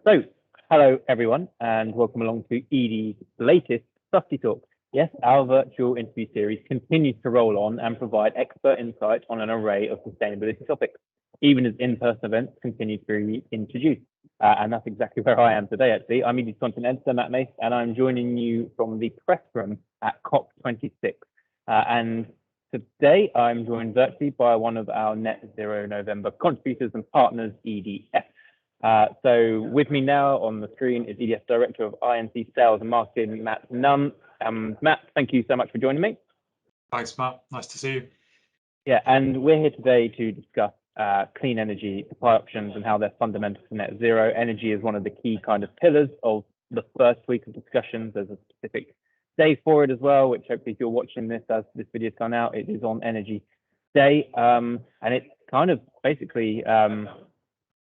So, hello everyone, and welcome along to ED's latest Softy Talk. Yes, our virtual interview series continues to roll on and provide expert insight on an array of sustainability topics, even as in-person events continue to be introduced. And that's exactly where I am today, actually. I'm ED's content editor, Matt Mace, and I'm joining you from the press room at COP26. And today I'm joined virtually by one of our Net Zero November contributors and partners, EDF. So with me now on the screen is EDF Director of INC Sales and Marketing, Matt Nunn. Matt, thank you so much for joining me. Thanks, Matt. Nice to see you. Yeah, and we're here today to discuss clean energy supply options and how they're fundamental to net zero. Energy is one of the key kind of pillars of the first week of discussions. There's a specific day for it as well, which hopefully if you're watching this as this video's gone out, it is on Energy Day. And it's kind of basically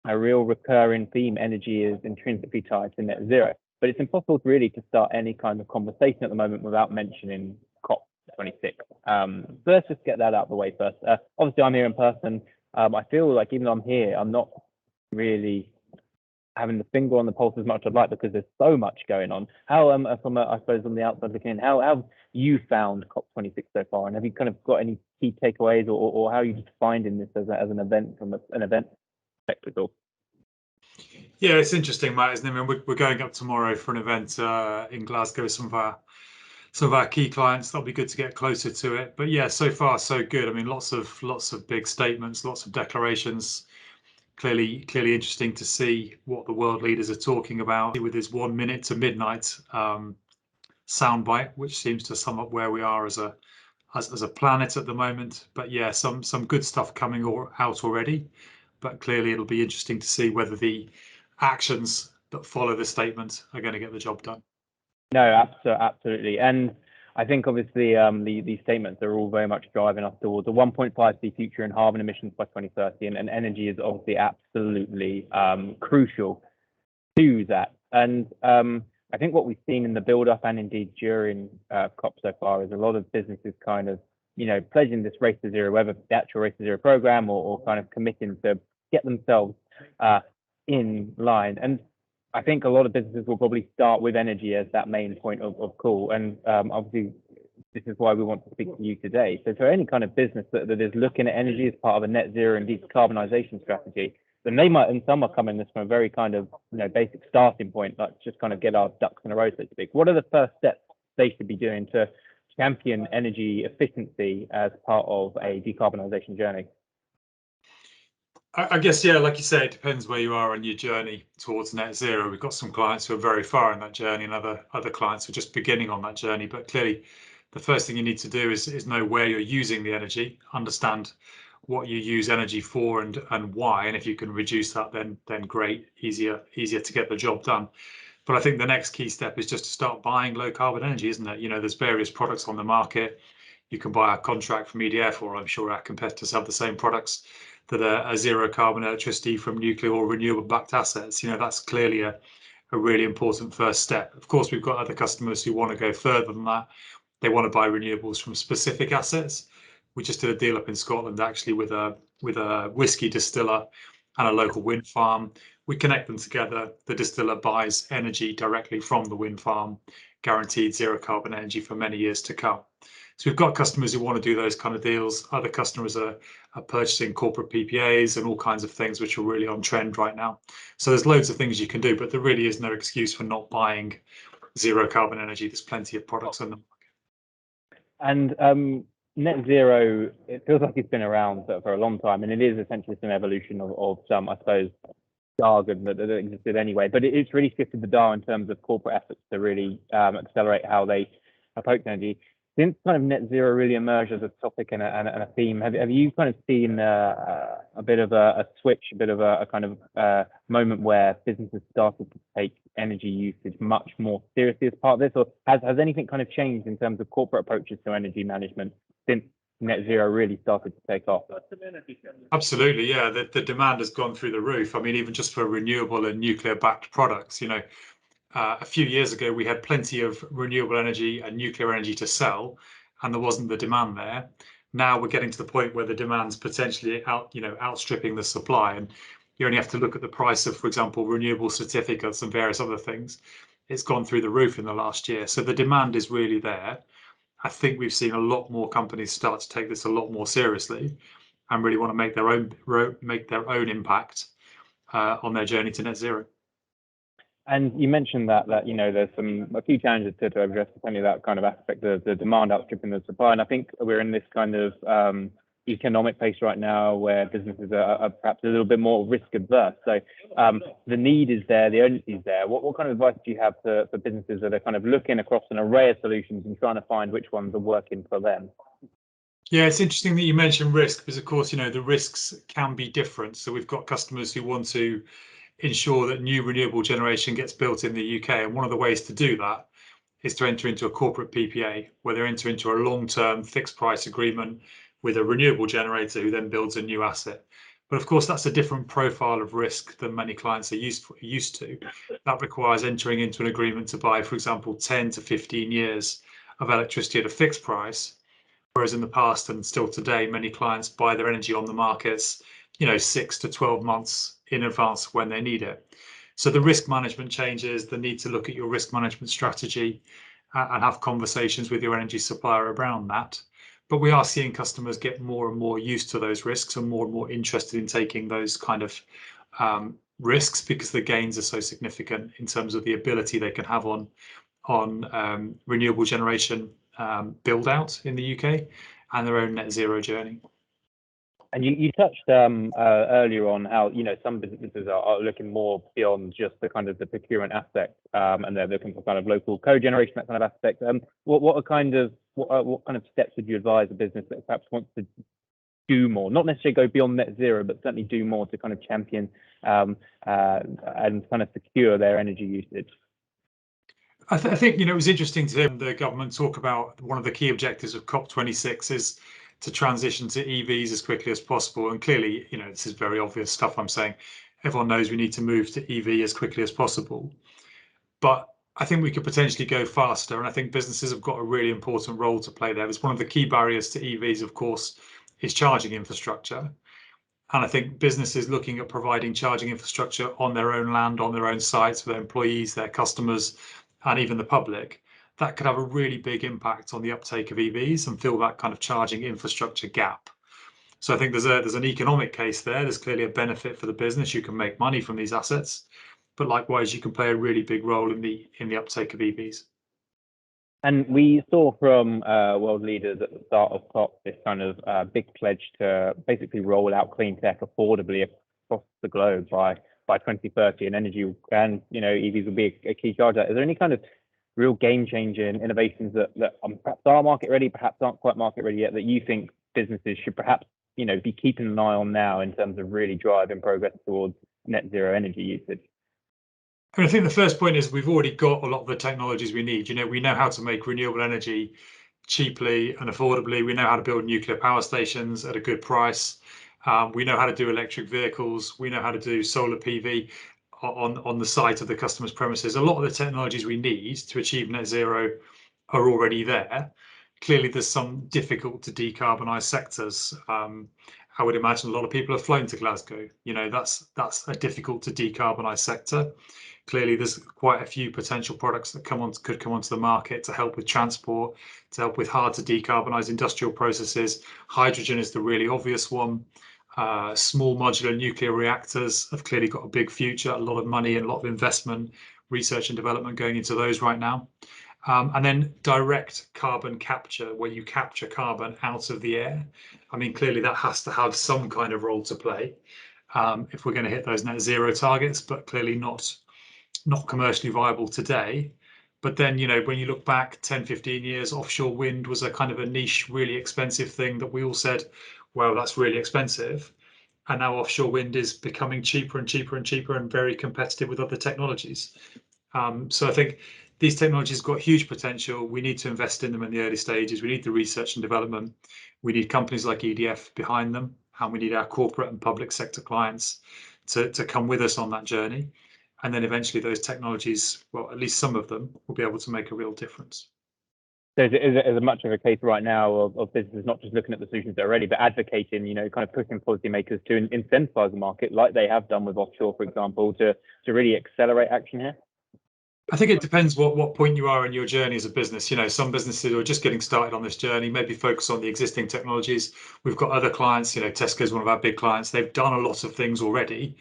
a real recurring theme. Energy is intrinsically tied to net zero, but it's impossible really to start any kind of conversation at the moment without mentioning COP26. So let's just get that out of the way first. Obviously, I'm here in person. I feel like even though I'm here, I'm not really having the finger on the pulse as much as I'd like because there's so much going on. How, I suppose, on the outside looking in, how have you found COP26 so far, and have you kind of got any key takeaways, or how are you just finding this as an event from an event perspective? Yeah, it's interesting, Matt, isn't it? I mean, we're going up tomorrow for an event in Glasgow with some of our key clients. That'll be good to get closer to it. But yeah, so far so good. I mean, lots of big statements, lots of declarations. Clearly interesting to see what the world leaders are talking about with this 1 minute to midnight soundbite, which seems to sum up where we are as a planet at the moment. But yeah, some good stuff coming out already. But clearly it'll be interesting to see whether the actions that follow the statement are going to get the job done. No, absolutely. And I think obviously these statements are all very much driving us towards a 1.5C future in carbon emissions by 2030. And energy is obviously absolutely crucial to that. And I think what we've seen in the build-up and indeed during COP so far is a lot of businesses kind of, pledging this race to zero, whether the actual race to zero program or kind of committing to get themselves in line. And I think a lot of businesses will probably start with energy as that main point of call. And obviously, this is why we want to speak to you today. So for any kind of business that is looking at energy as part of a net zero and decarbonisation strategy, then they might, and some are coming this from a very kind of basic starting point, like just kind of get our ducks in a row, so to speak. What are the first steps they should be doing to champion energy efficiency as part of a decarbonisation journey? I guess, yeah, like you say, it depends where you are on your journey towards net zero. We've got some clients who are very far in that journey, and other clients who are just beginning on that journey. But clearly, the first thing you need to do is know where you're using the energy, understand what you use energy for and why. And if you can reduce that, then great, easier to get the job done. But I think the next key step is just to start buying low carbon energy, isn't it? There's various products on the market. You can buy a contract from EDF, or I'm sure our competitors have the same products that are zero carbon electricity from nuclear or renewable backed assets. That's clearly a really important first step. Of course, we've got other customers who want to go further than that. They want to buy renewables from specific assets. We just did a deal up in Scotland actually with a whiskey distiller and a local wind farm. We connect them together. The distiller buys energy directly from the wind farm, guaranteed zero carbon energy for many years to come. So we've got customers who want to do those kind of deals. Other customers are purchasing corporate PPAs and all kinds of things which are really on trend right now. So there's loads of things you can do, but there really is no excuse for not buying zero carbon energy. There's plenty of products on the market. And net zero, it feels like it's been around for a long time, and it is essentially some evolution of some, I suppose, jargon that existed anyway. But it's really shifted the dial in terms of corporate efforts to really accelerate how they approach energy. Since kind of net zero really emerged as a topic and a theme, have you kind of seen a bit of a switch, a bit of a kind of moment where businesses started to take energy usage much more seriously as part of this, or has anything kind of changed in terms of corporate approaches to energy management since net zero really started to take off? Absolutely, yeah. The demand has gone through the roof. I mean, even just for renewable and nuclear-backed products, a few years ago, we had plenty of renewable energy and nuclear energy to sell, and there wasn't the demand there. Now we're getting to the point where the demand's potentially outstripping the supply. And You only have to look at the price of, for example, renewable certificates and various other things. It's gone through the roof in the last year. So the demand is really there. I think we've seen a lot more companies start to take this a lot more seriously and really want to make their own impact on their journey to net zero. And you mentioned that there's a few challenges to address, depending that kind of aspect of the demand outstripping the supply. And I think we're in this kind of economic pace right now where businesses are perhaps a little bit more risk adverse. So the need is there, the urgency is there. What kind of advice do you have for businesses that are kind of looking across an array of solutions and trying to find which ones are working for them? Yeah, it's interesting that you mentioned risk because, of course, the risks can be different. So we've got customers who want to ensure that new renewable generation gets built in the UK. And one of the ways to do that is to enter into a corporate PPA, where they enter into a long-term fixed price agreement with a renewable generator who then builds a new asset. But of course, that's a different profile of risk than many clients are used to. That requires entering into an agreement to buy, for example, 10 to 15 years of electricity at a fixed price. Whereas in the past and still today, many clients buy their energy on the markets, 6 to 12 months in advance when they need it. So the risk management changes, the need to look at your risk management strategy and have conversations with your energy supplier around that. But we are seeing customers get more and more used to those risks and more interested in taking those kind of risks because the gains are so significant in terms of the ability they can have on renewable generation build out in the UK and their own net zero journey. And you touched earlier on how some businesses are looking more beyond just the kind of the procurement aspect, and they're looking for kind of local co-generation, that kind of aspect. What kind of steps would you advise a business that perhaps wants to do more, not necessarily go beyond net zero, but certainly do more to kind of champion and kind of secure their energy usage? I think it was interesting to hear the government talk about one of the key objectives of COP26 is to transition to EVs as quickly as possible. And clearly, this is very obvious stuff I'm saying. Everyone knows we need to move to EV as quickly as possible. But I think we could potentially go faster. And I think businesses have got a really important role to play there. It's one of the key barriers to EVs, of course, is charging infrastructure. And I think businesses looking at providing charging infrastructure on their own land, on their own sites for their employees, their customers, and even the public, that could have a really big impact on the uptake of EVs and fill that kind of charging infrastructure gap. So I think there's an economic case there. There's clearly a benefit for the business. You can make money from these assets, but likewise, you can play a really big role in the uptake of EVs. And we saw from world leaders at the start of COP this kind of big pledge to basically roll out clean tech affordably across the globe by 2030, and energy and EVs will be a key charge. Is there any kind of real game-changing innovations that perhaps are market ready, perhaps aren't quite market ready yet, that you think businesses should perhaps be keeping an eye on now in terms of really driving progress towards net zero energy usage? I think the first point is we've already got a lot of the technologies we need. We know how to make renewable energy cheaply and affordably. We know how to build nuclear power stations at a good price. We know how to do electric vehicles. We know how to do solar PV on the site of the customer's premises. A lot of the technologies we need to achieve net zero are already there. Clearly, there's some difficult to decarbonise sectors. I would imagine a lot of people have flown to Glasgow. That's a difficult to decarbonise sector. Clearly, there's quite a few potential products that could come onto the market to help with transport, to help with hard to decarbonise industrial processes. Hydrogen is the really obvious one. Small modular nuclear reactors have clearly got a big future, a lot of money and a lot of investment, research and development going into those right now. And then direct carbon capture, where you capture carbon out of the air. I mean, clearly that has to have some kind of role to play if we're going to hit those net zero targets, but clearly not commercially viable today. But then, when you look back 10, 15 years, offshore wind was a kind of a niche, really expensive thing that we all said, well, that's really expensive. And now offshore wind is becoming cheaper and cheaper and cheaper and very competitive with other technologies. So I think these technologies have got huge potential. We need to invest in them in the early stages. We need the research and development. We need companies like EDF behind them, and we need our corporate and public sector clients to come with us on that journey. And then eventually those technologies, well, at least some of them, will be able to make a real difference. So is it much of a case right now of businesses not just looking at the solutions that are ready, but advocating, kind of pushing policymakers to incentivize the market like they have done with offshore, for example, to really accelerate action here? I think it depends what point you are in your journey as a business. Some businesses are just getting started on this journey, maybe focus on the existing technologies. We've got other clients, Tesco is one of our big clients. They've done a lot of things already.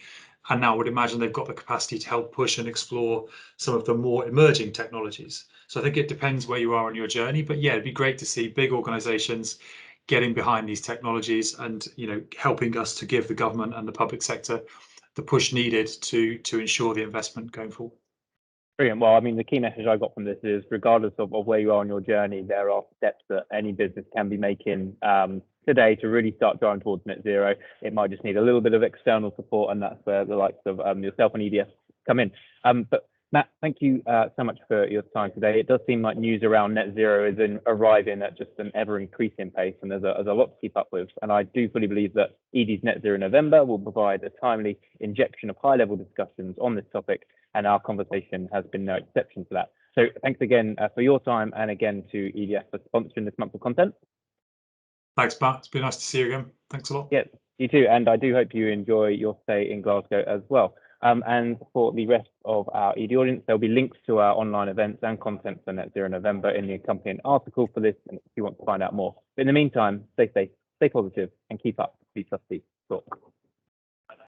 And now I would imagine they've got the capacity to help push and explore some of the more emerging technologies. So I think it depends where you are on your journey. But yeah, it'd be great to see big organizations getting behind these technologies and helping us to give the government and the public sector the push needed to ensure the investment going forward. Brilliant. Well, I mean, the key message I got from this is, regardless of where you are on your journey, there are steps that any business can be making today to really start driving towards net zero. It might just need a little bit of external support, and that's where the likes of yourself and EDF come in. But Matt, thank you so much for your time today. It does seem like news around net zero is arriving at just an ever increasing pace, and there's a lot to keep up with. And I do fully believe that ED's Net Zero November will provide a timely injection of high-level discussions on this topic, and our conversation has been no exception to that. So thanks again for your time, and again to EDF for sponsoring this month of content. Thanks, Matt. It's been nice to see you again. Thanks a lot. Yeah, you too. And I do hope you enjoy your stay in Glasgow as well. And for the rest of our ED audience, there'll be links to our online events and content for Net Zero November in the accompanying article for this, if you want to find out more. But in the meantime, stay safe, stay positive, and keep up the trusty talk.